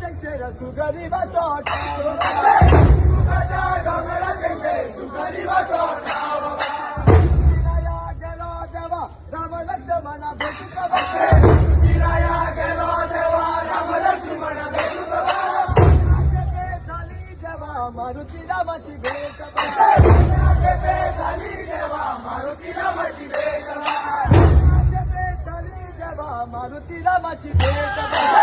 सुगरीबाचा डोंगराचे सुगरीबाचा गिराया गेलो देवा राम लक्ष्मण भेटूक बसे गिराया गेलो देवा राम लक्ष्मण भेटूक बसे झाली देवा मारुती रामाची भेट झाली देवा मारुती रामाची भेट झाली देवा मारुती रामाची भेट